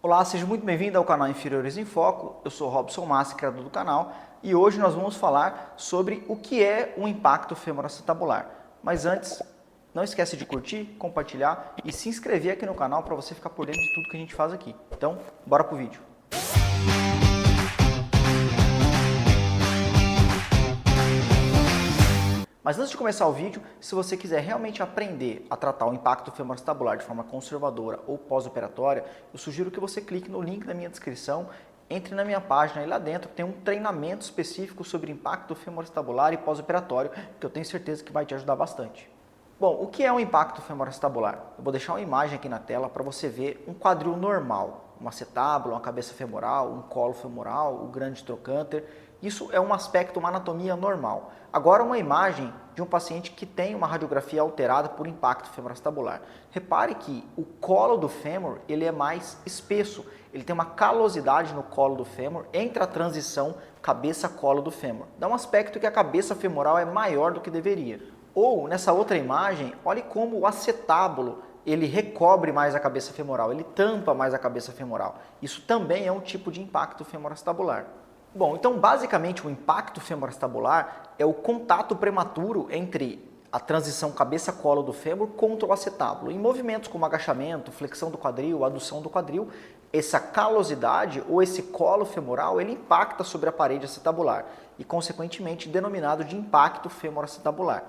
Olá, seja muito bem-vindo ao canal Inferiores em Foco. Eu sou Robson Massi, criador do canal, e hoje nós vamos falar sobre o que é o impacto femoroacetabular. Mas antes, não esquece de curtir, compartilhar e se inscrever aqui no canal para você ficar por dentro de tudo que a gente faz aqui. Então, bora pro vídeo. Mas antes de começar o vídeo, se você quiser realmente aprender a tratar o impacto femoroacetabular de forma conservadora ou pós-operatória, eu sugiro que você clique no link da minha descrição, entre na minha página e lá dentro tem um treinamento específico sobre impacto femoroacetabular e pós-operatório, que eu tenho certeza que vai te ajudar bastante. Bom, o que é um impacto femoroacetabular? Eu vou deixar uma imagem aqui na tela para você ver um quadril normal, um acetábulo, uma cabeça femoral, um colo femoral, o grande trocânter. Isso é um aspecto, uma anatomia normal. Agora uma imagem de um paciente que tem uma radiografia alterada por impacto femoroacetabular. Repare que o colo do fêmur ele é mais espesso, ele tem uma calosidade no colo do fêmur entre a transição cabeça-colo do fêmur. Dá um aspecto que a cabeça femoral é maior do que deveria. Ou nessa outra imagem, olhe como o acetábulo ele recobre mais a cabeça femoral, ele tampa mais a cabeça femoral. Isso também é um tipo de impacto femoroacetabular. Bom, então basicamente o impacto femoroacetabular é o contato prematuro entre a transição cabeça-colo do fêmur contra o acetábulo. Em movimentos como agachamento, flexão do quadril, adução do quadril, essa calosidade ou esse colo femoral ele impacta sobre a parede acetabular e consequentemente denominado de impacto femoroacetabular.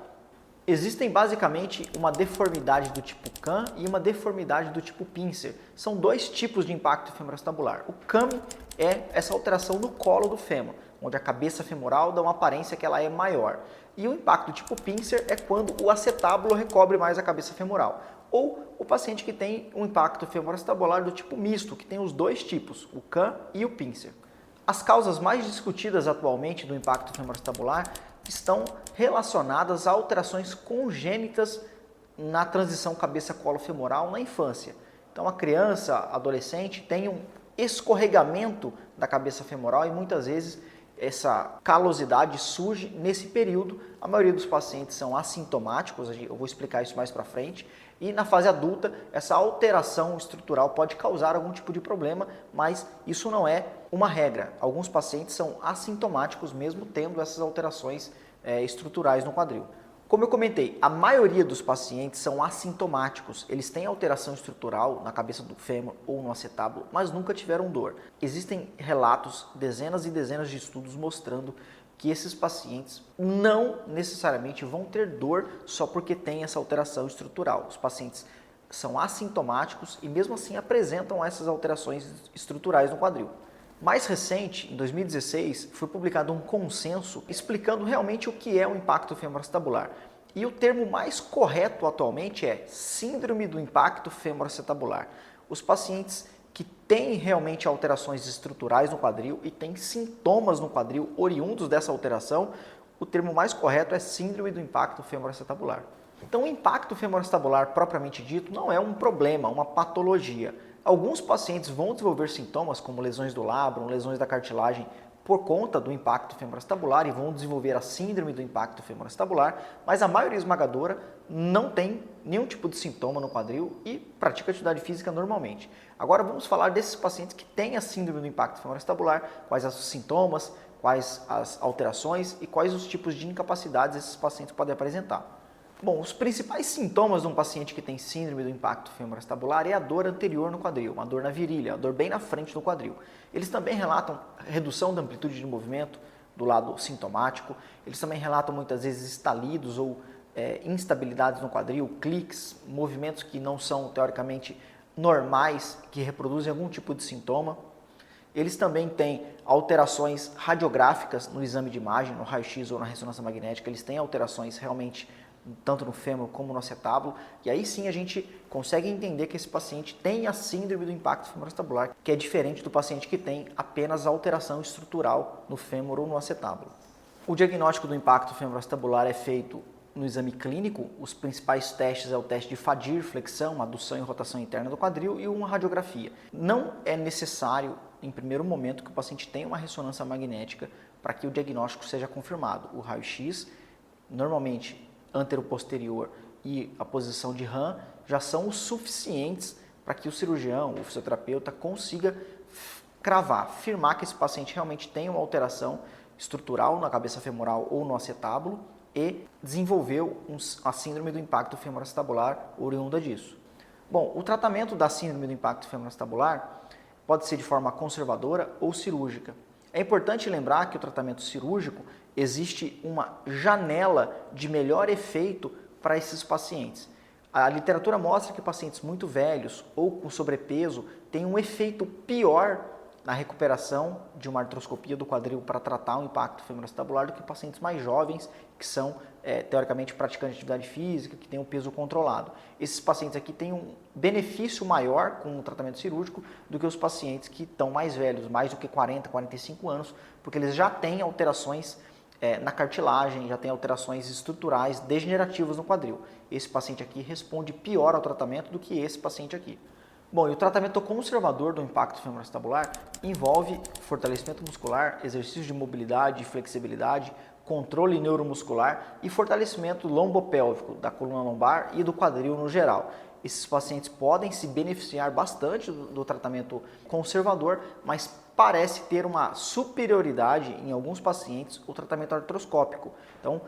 Existem basicamente uma deformidade do tipo CAM e uma deformidade do tipo pincer. São dois tipos de impacto femoroacetabular. O CAM é essa alteração no colo do fêmur, onde a cabeça femoral dá uma aparência que ela é maior. E o impacto do tipo pincer é quando o acetábulo recobre mais a cabeça femoral. Ou o paciente que tem um impacto femoroacetabular do tipo misto, que tem os dois tipos, o CAM e o pincer. As causas mais discutidas atualmente do impacto femoroacetabular estão relacionadas a alterações congênitas na transição cabeça-colo femoral na infância. Então a criança, adolescente tem um escorregamento da cabeça femoral e muitas vezes essa calosidade surge nesse período. A maioria dos pacientes são assintomáticos, eu vou explicar isso mais para frente. E na fase adulta, essa alteração estrutural pode causar algum tipo de problema, mas isso não é uma regra. Alguns pacientes são assintomáticos mesmo tendo essas alterações estruturais no quadril. Como eu comentei, a maioria dos pacientes são assintomáticos, eles têm alteração estrutural na cabeça do fêmur ou no acetábulo, mas nunca tiveram dor. Existem relatos, dezenas e dezenas de estudos mostrando que esses pacientes não necessariamente vão ter dor só porque tem essa alteração estrutural. Os pacientes são assintomáticos e mesmo assim apresentam essas alterações estruturais no quadril. Mais recente, em 2016, foi publicado um consenso explicando realmente o que é o impacto femoroacetabular. E o termo mais correto atualmente é síndrome do impacto femoroacetabular. Os pacientes que têm realmente alterações estruturais no quadril e têm sintomas no quadril oriundos dessa alteração, o termo mais correto é síndrome do impacto femoroacetabular. Então, o impacto femoroacetabular propriamente dito não é um problema, uma patologia. Alguns pacientes vão desenvolver sintomas como lesões do lábaro, lesões da cartilagem por conta do impacto femoroacetabular e vão desenvolver a síndrome do impacto femoroacetabular, mas a maioria esmagadora não tem nenhum tipo de sintoma no quadril e pratica atividade física normalmente. Agora vamos falar desses pacientes que têm a síndrome do impacto femoroacetabular, quais os sintomas, quais as alterações e quais os tipos de incapacidades esses pacientes podem apresentar. Bom, os principais sintomas de um paciente que tem síndrome do impacto femoroacetabular é a dor anterior no quadril, uma dor na virilha, a dor bem na frente do quadril. Eles também relatam redução da amplitude de movimento do lado sintomático, eles também relatam muitas vezes estalidos ou instabilidades no quadril, cliques, movimentos que não são teoricamente normais, que reproduzem algum tipo de sintoma. Eles também têm alterações radiográficas no exame de imagem, no raio-x ou na ressonância magnética, eles têm alterações realmente tanto no fêmur como no acetábulo, e aí sim a gente consegue entender que esse paciente tem a síndrome do impacto femoroacetabular, que é diferente do paciente que tem apenas alteração estrutural no fêmur ou no acetábulo. O diagnóstico do impacto femoroacetabular é feito no exame clínico. Os principais testes é o teste de Fadir, flexão, adução e rotação interna do quadril e uma radiografia. Não é necessário, em primeiro momento, que o paciente tenha uma ressonância magnética para que o diagnóstico seja confirmado. O raio-x, normalmente, antero-posterior e a posição de RAM já são os suficientes para que o cirurgião, o fisioterapeuta, consiga cravar, afirmar que esse paciente realmente tem uma alteração estrutural na cabeça femoral ou no acetábulo e desenvolveu a síndrome do impacto femoroacetabular oriunda disso. Bom, o tratamento da síndrome do impacto femoroacetabular pode ser de forma conservadora ou cirúrgica. É importante lembrar que o tratamento cirúrgico existe uma janela de melhor efeito para esses pacientes. A literatura mostra que pacientes muito velhos ou com sobrepeso têm um efeito pior na recuperação de uma artroscopia do quadril para tratar o impacto femoroacetabular do que pacientes mais jovens que são, teoricamente, praticantes de atividade física, que têm um peso controlado. Esses pacientes aqui têm um benefício maior com o tratamento cirúrgico do que os pacientes que estão mais velhos, mais do que 40, 45 anos, porque eles já têm alterações na cartilagem, já tem alterações estruturais degenerativas no quadril. Esse paciente aqui responde pior ao tratamento do que esse paciente aqui. Bom, e o tratamento conservador do impacto femoroacetabular envolve fortalecimento muscular, exercícios de mobilidade e flexibilidade, controle neuromuscular e fortalecimento lombopélvico da coluna lombar e do quadril no geral. Esses pacientes podem se beneficiar bastante do tratamento conservador, mas parece ter uma superioridade em alguns pacientes o tratamento artroscópico. Então,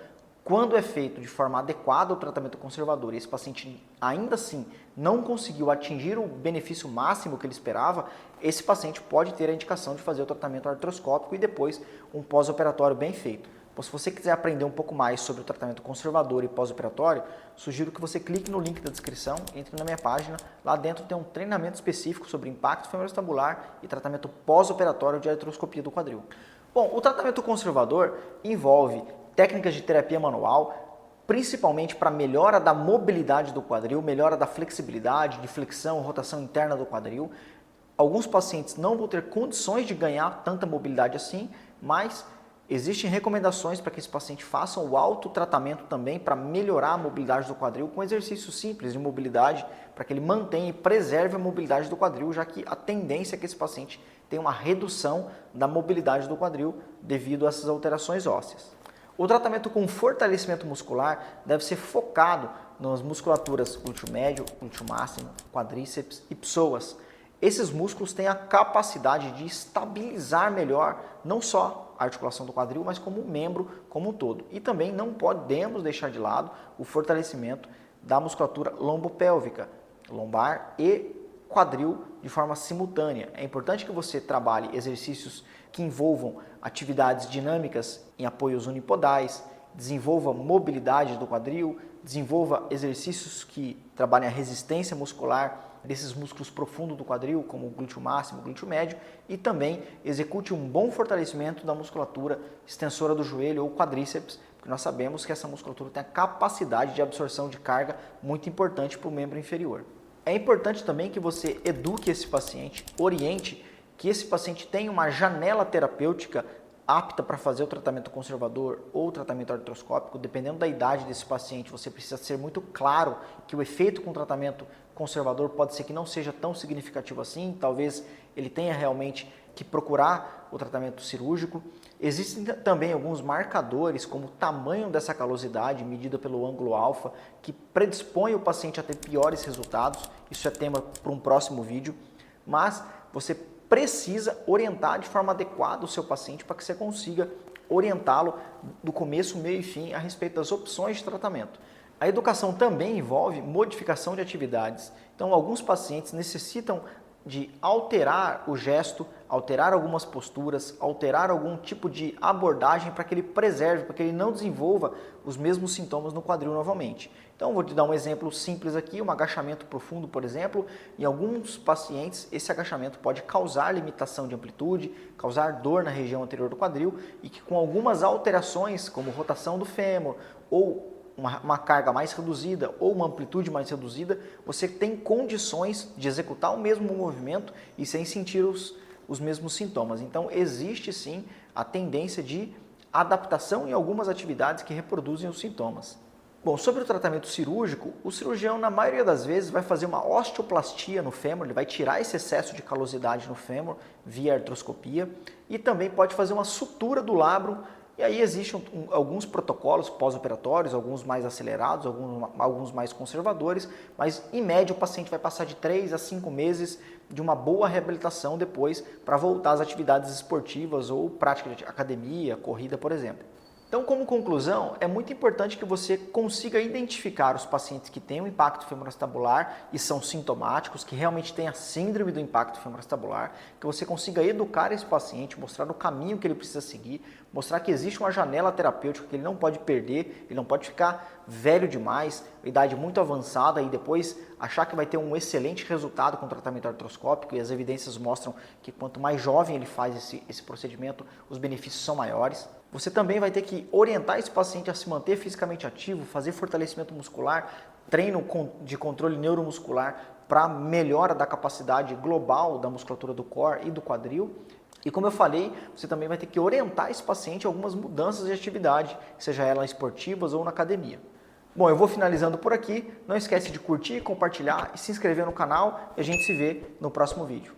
quando é feito de forma adequada o tratamento conservador e esse paciente ainda assim não conseguiu atingir o benefício máximo que ele esperava, esse paciente pode ter a indicação de fazer o tratamento artroscópico e depois um pós-operatório bem feito. Então, se você quiser aprender um pouco mais sobre o tratamento conservador e pós-operatório, sugiro que você clique no link da descrição, entre na minha página, lá dentro tem um treinamento específico sobre impacto femoroacetabular e tratamento pós-operatório de artroscopia do quadril. Bom, o tratamento conservador envolve técnicas de terapia manual, principalmente para melhora da mobilidade do quadril, melhora da flexibilidade, de flexão, rotação interna do quadril. Alguns pacientes não vão ter condições de ganhar tanta mobilidade assim, mas existem recomendações para que esse paciente faça o autotratamento também para melhorar a mobilidade do quadril com exercícios simples de mobilidade, para que ele mantenha e preserve a mobilidade do quadril, já que a tendência é que esse paciente tenha uma redução da mobilidade do quadril devido a essas alterações ósseas. O tratamento com fortalecimento muscular deve ser focado nas musculaturas glúteo médio, glúteo máximo, quadríceps e psoas. Esses músculos têm a capacidade de estabilizar melhor não só a articulação do quadril, mas como o membro como um todo. E também não podemos deixar de lado o fortalecimento da musculatura lombopélvica, lombar e quadril de forma simultânea. É importante que você trabalhe exercícios que envolvam atividades dinâmicas em apoios unipodais, desenvolva mobilidade do quadril, desenvolva exercícios que trabalhem a resistência muscular desses músculos profundos do quadril, como o glúteo máximo, o glúteo médio, e também execute um bom fortalecimento da musculatura extensora do joelho ou quadríceps, porque nós sabemos que essa musculatura tem a capacidade de absorção de carga muito importante para o membro inferior. É importante também que você eduque esse paciente, oriente que esse paciente tenha uma janela terapêutica apta para fazer o tratamento conservador ou o tratamento artroscópico. Dependendo da idade desse paciente, você precisa ser muito claro que o efeito com o tratamento conservador pode ser que não seja tão significativo assim, talvez ele tenha realmente que procurar o tratamento cirúrgico. Existem também alguns marcadores, como o tamanho dessa calosidade, medida pelo ângulo alfa, que predispõe o paciente a ter piores resultados. Isso é tema para um próximo vídeo, mas você precisa orientar de forma adequada o seu paciente para que você consiga orientá-lo do começo, meio e fim a respeito das opções de tratamento. A educação também envolve modificação de atividades. Então, alguns pacientes necessitam de alterar o gesto, alterar algumas posturas, alterar algum tipo de abordagem para que ele preserve, para que ele não desenvolva os mesmos sintomas no quadril novamente. Então, vou te dar um exemplo simples aqui, um agachamento profundo, por exemplo. Em alguns pacientes, esse agachamento pode causar limitação de amplitude, causar dor na região anterior do quadril e que com algumas alterações, como rotação do fêmur ou uma carga mais reduzida ou uma amplitude mais reduzida, você tem condições de executar o mesmo movimento e sem sentir os mesmos sintomas. Então, existe sim a tendência de adaptação em algumas atividades que reproduzem os sintomas. Bom, sobre o tratamento cirúrgico, o cirurgião, na maioria das vezes, vai fazer uma osteoplastia no fêmur, ele vai tirar esse excesso de calosidade no fêmur via artroscopia e também pode fazer uma sutura do labro E aí existem alguns protocolos pós-operatórios, alguns mais acelerados, alguns mais conservadores, mas em média o paciente vai passar de 3 a 5 meses de uma boa reabilitação depois para voltar às atividades esportivas ou prática de academia, corrida, por exemplo. Então, como conclusão, é muito importante que você consiga identificar os pacientes que têm um impacto femoroacetabular e são sintomáticos, que realmente têm a síndrome do impacto femoroacetabular, que você consiga educar esse paciente, mostrar o caminho que ele precisa seguir, mostrar que existe uma janela terapêutica que ele não pode perder, ele não pode ficar velho demais, idade muito avançada e depois achar que vai ter um excelente resultado com o tratamento artroscópico, e as evidências mostram que quanto mais jovem ele faz esse procedimento, os benefícios são maiores. Você também vai ter que orientar esse paciente a se manter fisicamente ativo, fazer fortalecimento muscular, treino de controle neuromuscular para melhora da capacidade global da musculatura do core e do quadril. E como eu falei, você também vai ter que orientar esse paciente a algumas mudanças de atividade, seja ela esportivas ou na academia. Bom, eu vou finalizando por aqui. Não esquece de curtir, compartilhar e se inscrever no canal e a gente se vê no próximo vídeo.